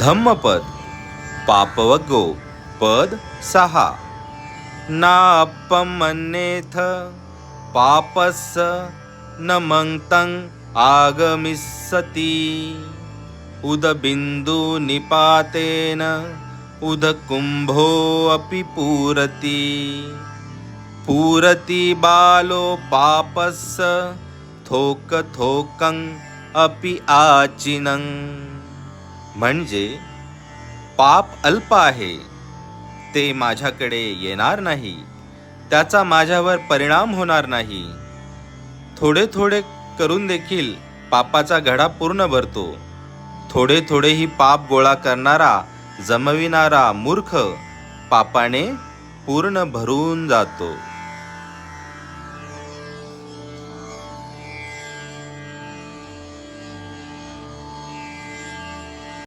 धम्मपद पापवगो पद 6 नाप्पमन्येथ पापस्य न मंतं आगमिष्यति उदबिन्दु निपातेन उदकुम्भो अपि पूरति पूरति बालो पापस्य थोक थोकं अपि आचिनं। म्हणजे पाप अल्प आहे, ते माझ्याकडे येणार नाही, त्याचा माझ्यावर परिणाम होणार नाही। थोडे थोडे करून देखील पापाचा घडा पूर्ण भरतो। थोडे थोडेही पाप गोळा करणारा जमविणारा मूर्ख पापाने पूर्ण भरून जातो।